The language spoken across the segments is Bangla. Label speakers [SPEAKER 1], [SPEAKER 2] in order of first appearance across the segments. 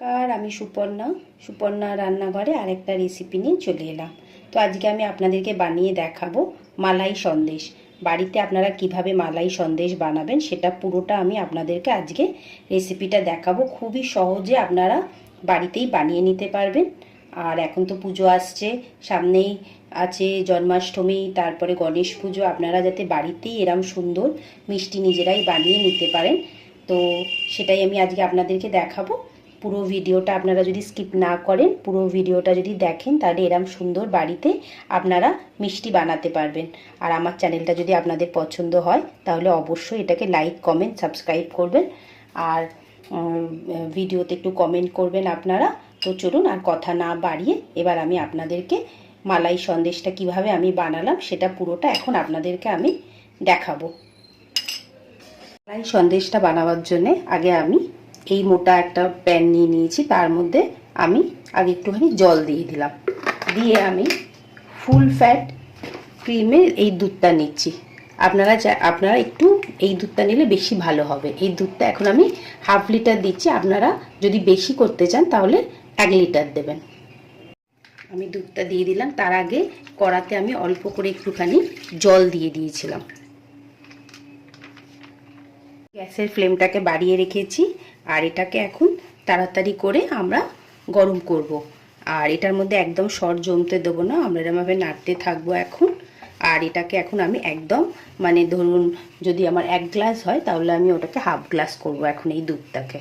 [SPEAKER 1] আর আমি সুপর্ণা রান্নাঘরে আরেকটা রেসিপি নিয়ে চলে এলাম। তো আজকে আমি আপনাদেরকে বানিয়ে দেখাবো মালাই সন্দেশ। বাড়িতে আপনারা কিভাবে মালাই সন্দেশ বানাবেন সেটা পুরোটা আমি আপনাদেরকে আজকে রেসিপিটা দেখাবো। খুবই সহজে আপনারা বাড়িতেই বানিয়ে নিতে পারবেন। আর এখন তো পুজো আসছে, সামনেই আছে জন্মাষ্টমী, তারপরে গণেশ পুজো। আপনারা যাতে বাড়িতেই এরম সুন্দর মিষ্টি নিজেরাই বানিয়ে নিতে পারেন, তো সেটাই আমি আজকে আপনাদেরকে দেখাবো। পুরো ভিডিওটা আপনারা যদি স্কিপ না করেন, পুরো ভিডিওটা যদি দেখেন, তাহলে এরম সুন্দর বাড়িতে আপনারা মিষ্টি বানাতে পারবেন। আর আমার চ্যানেলটা যদি আপনাদের পছন্দ হয় তাহলে অবশ্যই এটাকে লাইক, কমেন্ট, সাবস্ক্রাইব করবেন। আর ভিডিওতে একটু কমেন্ট করবেন আপনারা। তো চলুন আর কথা না বাড়িয়ে এবার আমি আপনাদেরকে মালাই সন্দেশটা কিভাবে আমি বানালাম সেটা পুরোটা এখন আপনাদেরকে আমি দেখাবো। মালাই সন্দেশটা বানাবার জন্যে আগে আমি এই মোটা একটা প্যান নিয়ে নিয়েছি। তার মধ্যে আমি আগে একটুখানি জল দিয়ে দিলাম, দিয়ে আমি ফুল ফ্যাট ক্রিমের এই দুধটা নিচ্ছি। আপনারা একটু এই দুধটা নিলে বেশি ভালো হবে। এই দুধটা এখন আমি 1/2 লিটার দিচ্ছি। আপনারা যদি বেশি করতে চান তাহলে 1 লিটার দেবেন। আমি দুধটা দিয়ে দিলাম। তার আগে কড়াতে আমি অল্প করে একটুখানি জল দিয়ে দিয়েছিলাম। গ্যাসের ফ্লেমটাকে বাড়িয়ে রেখেছি আর এটাকে এখন তাড়াতাড়ি করে আমরা গরম করব। আর এটার মধ্যে একদম সর জমতে দেবো না, আমরা এরমভাবে নাড়তে থাকবো এখন। আর এটাকে এখন আমি একদম মানে ধরুন যদি আমার 1 গ্লাস হয় তাহলে আমি ওটাকে 1/2 গ্লাস করব এখন এই দুধটাকে।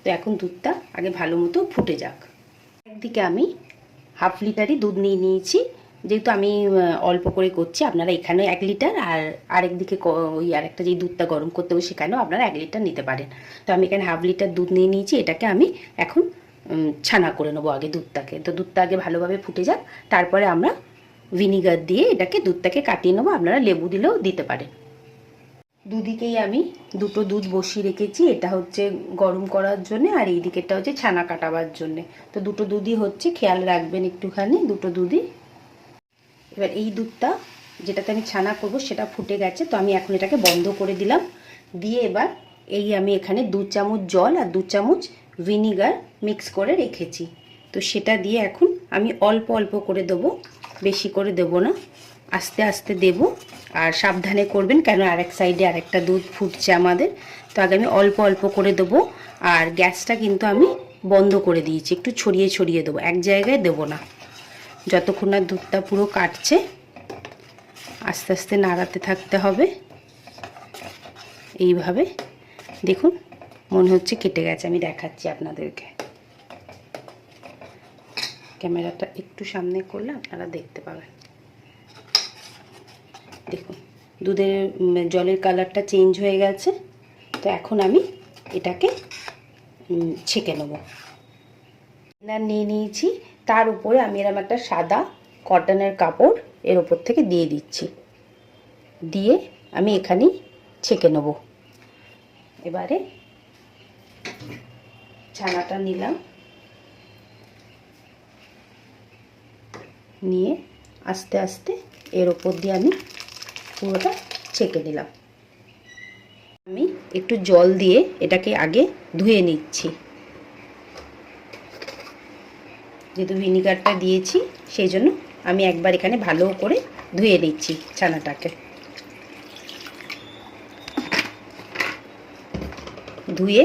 [SPEAKER 1] তো এখন দুধটা আগে ভালো মতো ফুটে যাক। একদিকে আমি 1/2 লিটারই দুধ নিয়ে নিয়েছি, যেহেতু আমি অল্প করে করছি। আপনারা এখানে 1 লিটার, আর আরেকদিকে ওই আরেকটা যেই দুধটা গরম করতে হবে সেখানেও আপনারা 1 লিটার নিতে পারেন। তো আমি এখানে 1/2 লিটার দুধ নিয়ে নিয়েছি। এটাকে আমি এখন ছানা করে নেবো আগে দুধটাকে। তো দুধটা আগে ভালোভাবে ফুটে যাক, তারপরে আমরা ভিনিগার দিয়ে এটাকে দুধটাকে কাটিয়ে নেবো। আপনারা লেবু দিলেও দিতে পারেন। দুদিকেই আমি দুটো দুধ বসিয়ে রেখেছি। এটা হচ্ছে গরম করার জন্য আর এই দিকেরটা হচ্ছে ছানা কাটাবার জন্য। তো দুটো দুধই হচ্ছে, খেয়াল রাখবেন একটুখানি দুটো দুধই। এবার এই দুধটা যেটাতে আমি ছানা করব সেটা ফুটে গেছে। তো আমি এখন এটাকে বন্ধ করে দিলাম। দিয়ে এবার এই আমি এখানে 2 চামচ জল আর 2 চামচ ভিনিগার মিক্স করে রেখেছি। তো সেটা দিয়ে এখন আমি অল্প অল্প করে দেবো, বেশি করে দেবো না, আস্তে আস্তে দেব। আর সাবধানে করবেন, কেন আরেক সাইডে আরেকটা দুধ ফুটছে আমাদের। তো আগে আমি অল্প অল্প করে দেবো। আর গ্যাসটা কিন্তু আমি বন্ধ করে দিয়েছি, একটু ছড়িয়ে ছড়িয়ে দেবো, এক জায়গায় দেবো না। যতক্ষণ না দুধটা পুরো কাটছে আস্তে আস্তে নাড়াতে থাকতে হবে। এইভাবে দেখুন মনে হচ্ছে কেটে গেছে, আমি দেখাচ্ছি আপনাদেরকে। ক্যামেরাটা একটু সামনে করলে আপনারা দেখতে পাবেন। দেখুন দুধের জলের কালারটা চেঞ্জ হয়ে গেছে। তো এখন আমি এটাকে ছেঁকে নেব। নিয়ে নিয়েছি, তার উপরে আমি এরকম একটা সাদা কটনের কাপড় এর উপর থেকে দিয়ে দিচ্ছি, দিয়ে আমি এখানেই ছেঁকে নেব। এবারে ছানাটা নিলাম, নিয়ে আস্তে আস্তে এর উপর দিয়ে আমি পুরোটা ছেঁকে নিলাম। আমি একটু জল দিয়ে এটাকে আগে ধুয়ে নিচ্ছি, যেহেতু ভিনিগারটা দিয়েছি সেই জন্য আমি একবার এখানে ভালো করে ধুয়ে নিচ্ছি ছানাটাকে। ধুয়ে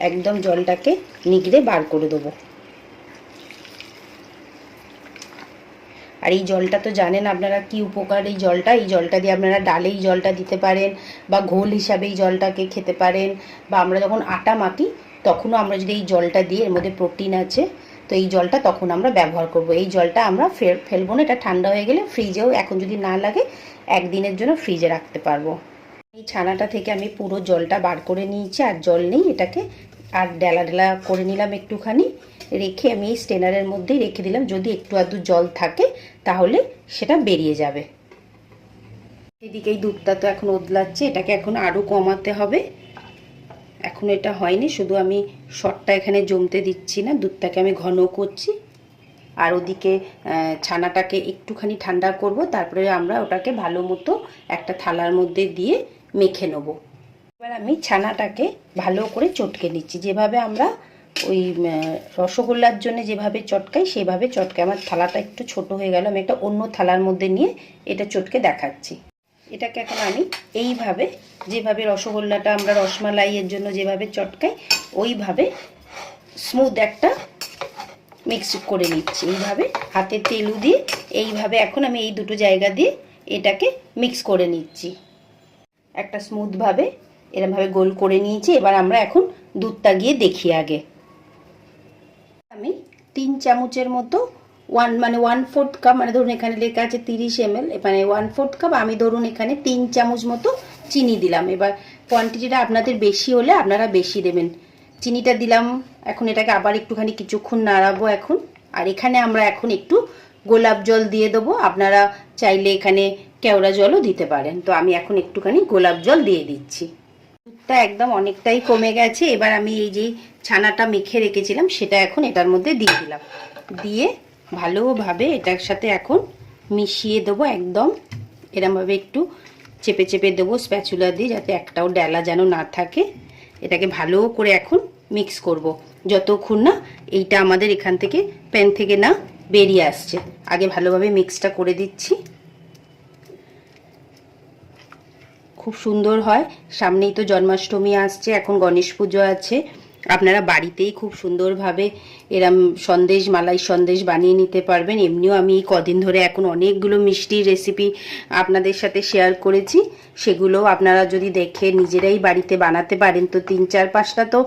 [SPEAKER 1] একদম জলটাকে নিগড়ে বার করে দেবো। আর এই জলটা তো জানেন আপনারা কি উপকার। এই জলটা দিয়ে আপনারা ডালে এই জলটা দিতে পারেন, বা ঘোল হিসাবে এই জলটাকে খেতে পারেন, বা আমরা যখন আটা মাখি তখনও আমরা যদি এই জলটা দিই, এর মধ্যে প্রোটিন আছে, তো এই জলটা তখন আমরা ব্যবহার করব। এই জলটা আমরা ফেলবো না, এটা ঠান্ডা হয়ে গেলে ফ্রিজেও, এখন যদি না লাগে 1 দিনের জন্য ফ্রিজে রাখতে পারবো। এই ছানাটা থেকে আমি পুরো জলটা বার করে নিয়েছি, আর জল নেই। এটাকে আর ডেলা ডেলা করে নিলাম একটুখানি, রেখে আমি এই স্টেনারের মধ্যেই রেখে দিলাম। যদি একটু আধটু জল থাকে তাহলে সেটা বেরিয়ে যাবে। এদিকে এই দুধটা তো এখন ওদলাচ্ছে, এটাকে এখন আরও কমাতে হবে। এখন এটা হয়নি, শুধু আমি শর্টটা এখানে জমতে দিচ্ছি না, দুধটাকে আমি ঘন করছি। আর ওদিকে ছানাটাকে একটুখানি ঠান্ডা করব, তারপরে আমরা ওটাকে ভালো মতো একটা থালার মধ্যে দিয়ে মেখে নেব। এবার আমি ছানাটাকে ভালো করে চটকে নিচ্ছি, যেভাবে আমরা ওই রসগোল্লার জন্য যেভাবে চটকাই সেভাবে চটকে। আমার থালাটা একটু ছোট হয়ে গেল, আমি একটা অন্য থালার মধ্যে নিয়ে এটা চটকে দেখাচ্ছি। এটাকে এখন আমি এইভাবে, যেভাবে রসগোল্লাটা আমরা রসমালাইয়ের জন্য যেভাবে চটকাই ওইভাবে স্মুথ একটা মিক্স করে নিচ্ছি। এইভাবে হাতে তেলু দিয়ে এইভাবে এখন আমি এই দুটো জায়গা দিয়ে এটাকে মিক্স করে নিচ্ছি। একটা স্মুথভাবে এরমভাবে গোল করে নিয়েছি। এবার আমরা এখন দুধটা গিয়ে দেখি আগে। আমি 3 চামচের মতো 1/4 কাপ, মানে ধরুন এখানে লেখা আছে 30 ml, মানে 1/4 কাপ, আমি ধরুন এখানে 3 চামচ মতো চিনি দিলাম। এবার কোয়ান্টিটিটা আপনাদের বেশি হলে আপনারা বেশি দেবেন। চিনিটা দিলাম, এখন এটাকে আবার একটুখানি কিছুক্ষণ নাড়াবো এখন। আর এখানে আমরা এখন একটু গোলাপ জল দিয়ে দেবো, আপনারা চাইলে এখানে কেওড়া জলও দিতে পারেন। তো আমি এখন একটুখানি গোলাপ জল দিয়ে দিচ্ছি। দুধটা একদম অনেকটাই কমে গেছে। এবার আমি এই যে ছানাটা মেখে রেখেছিলাম সেটা এখন এটার মধ্যে দিয়ে দিলাম, দিয়ে ভালোভাবে এটার সাথে এখন মিশিয়ে দেবো। একদম এরমভাবে একটু চেপে চেপে দেবো স্প্যাচুলা দিয়ে, যাতে একটাও ডেলা যেন না থাকে। এটাকে ভালো করে এখন মিক্স করব যতক্ষণ না এইটা আমাদের এখান থেকে প্যান থেকে না বেরিয়ে আসছে। আগে ভালোভাবে মিক্সটা করে দিচ্ছি। খুব সুন্দর হয়। সামনেই তো জন্মাষ্টমী আসছে, এখন গণেশ পুজো আছে। আপনারা বাড়িতেই খুব সুন্দরভাবে এরম সন্দেশ, মালাই সন্দেশ বানিয়ে নিতে পারবেন। এমনিও আমি এই কদিন ধরে এখন অনেকগুলো মিষ্টির রেসিপি আপনাদের সাথে শেয়ার করেছি, সেগুলো আপনারা যদি দেখে নিজেরাই বাড়িতে বানাতে পারেন তো 3-4-5টা তো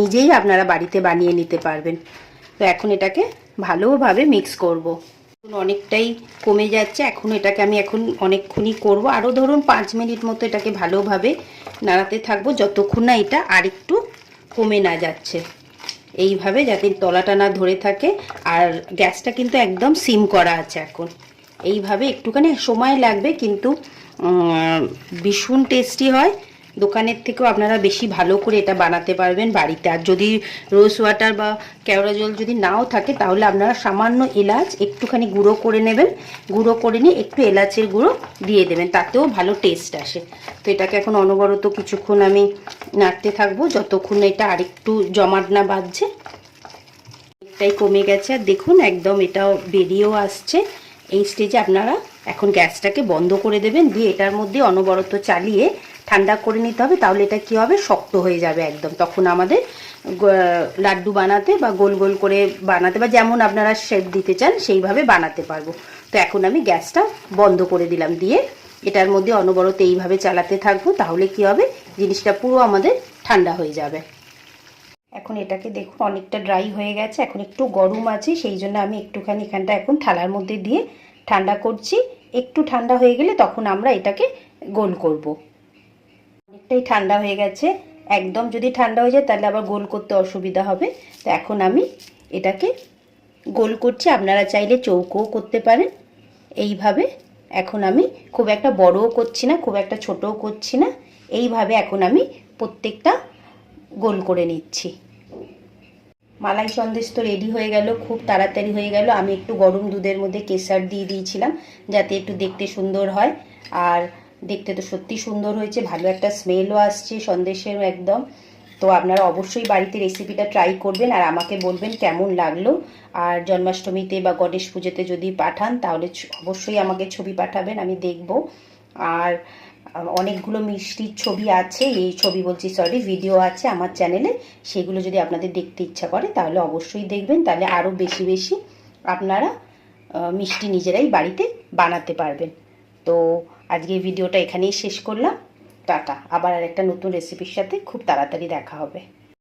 [SPEAKER 1] নিজেই আপনারা বাড়িতে বানিয়ে নিতে পারবেন। তো এখন এটাকে ভালোভাবে মিক্স করব। অনেকটাই কমে যাচ্ছে, এখন এটাকে আমি এখন অনেকক্ষণই করব। আরও ধরুন 5 মিনিট মতো এটাকে ভালোভাবে নাড়াতে থাকবো যতক্ষণ না এটা আরেকটু কমে না যাচ্ছে। এইভাবে যাতে তলাটা না ধরে থাকে। আর গ্যাসটা কিন্তু একদম সিম করা আছে এখন। এইভাবে একটুখানি সময় লাগবে, কিন্তু ভীষণ টেস্টি হয়। দোকানের থেকেও আপনারা বেশি ভালো করে এটা বানাতে পারবেন বাড়িতে। আর যদি রোজ ওয়াটার বা কেওড়া জল যদি নাও থাকে তাহলে আপনারা সামান্য এলাচ একটুখানি গুঁড়ো করে নেবেন, গুঁড়ো করে নিয়ে একটু এলাচের গুঁড়ো দিয়ে দেবেন, তাতেও ভালো টেস্ট আসে। তো এটাকে এখন অনবরত কিছুক্ষণ আমি নাড়তে থাকবো যতক্ষণ এটা আরেকটু জমাট না বাঁধছে। এটাই কমে গেছে আর দেখুন একদম এটাও বেরিয়েও আসছে। এই স্টেজে আপনারা এখন গ্যাসটাকে বন্ধ করে দেবেন, দিয়ে এটার মধ্যে অনবরত চালিয়ে ঠান্ডা করে নিতে হবে। তাহলে এটা কি হবে, শক্ত হয়ে যাবে একদম। তখন আমাদের লাড্ডু বানাতে বা গোল গোল করে বানাতে বা যেমন আপনারা শেপ দিতে চান সেইভাবে বানাতে পারবো। তো এখন আমি গ্যাসটা বন্ধ করে দিলাম, দিয়ে এটার মধ্যে অনবরত এইভাবে চালাতে থাকবো। তাহলে কি হবে, জিনিসটা পুরো আমাদের ঠান্ডা হয়ে যাবে। এখন এটাকে দেখুন অনেকটা ড্রাই হয়ে গেছে, এখন একটু গরম আছে, সেই জন্য আমি একটুখানি এখানটা এখন থালার মধ্যে দিয়ে ঠান্ডা করছি। একটু ঠান্ডা হয়ে গেলে তখন আমরা এটাকে গোল করব। অনেকটাই ঠান্ডা হয়ে গেছে, একদম যদি ঠান্ডা হয়ে যায় তাহলে আবার গোল করতে অসুবিধা হবে। তো এখন আমি এটাকে গোল করছি, আপনারা চাইলে চৌকোও করতে পারেন। এইভাবে এখন আমি খুব একটা বড়ও করছি না, খুব একটা ছোটও করছি না, এইভাবে এখন আমি প্রত্যেকটা গোল করে নিচ্ছি। মালাই সন্দেশ তো রেডি হয়ে গেল, খুব তাড়াতাড়ি হয়ে গেল। আমি একটু গরম দুধের মধ্যে কেশর দিয়ে দিয়েছিলাম যাতে একটু দেখতে সুন্দর হয়। আর দেখতে তো সত্যি সুন্দর হয়েছে, ভালো একটা স্মেলও আসছে সন্দেশের একদম। তো আপনারা অবশ্যই বাড়িতে রেসিপিটা ট্রাই করবেন আর আমাকে বলবেন কেমন লাগলো। আর জন্মাষ্টমীতে বা গণেশ পুজোতে যদি পাঠান তাহলে অবশ্যই আমাকে ছবি পাঠাবেন, আমি দেখব। আর অনেকগুলো মিষ্টির ছবি আছে, এই ছবি বলছি সরি, ভিডিও আছে আমার চ্যানেলে, সেগুলো যদি আপনাদের দেখতে ইচ্ছা করে তাহলে অবশ্যই দেখবেন। তাহলে আরও বেশি বেশি আপনারা মিষ্টি নিজেরাই বাড়িতে বানাতে পারবেন। তো আজকে ভিডিওটা এখানেই শেষ করলাম। টাটা, আবার আরেকটা নতুন রেসিপির সাথে খুব তাড়াতাড়ি দেখা হবে।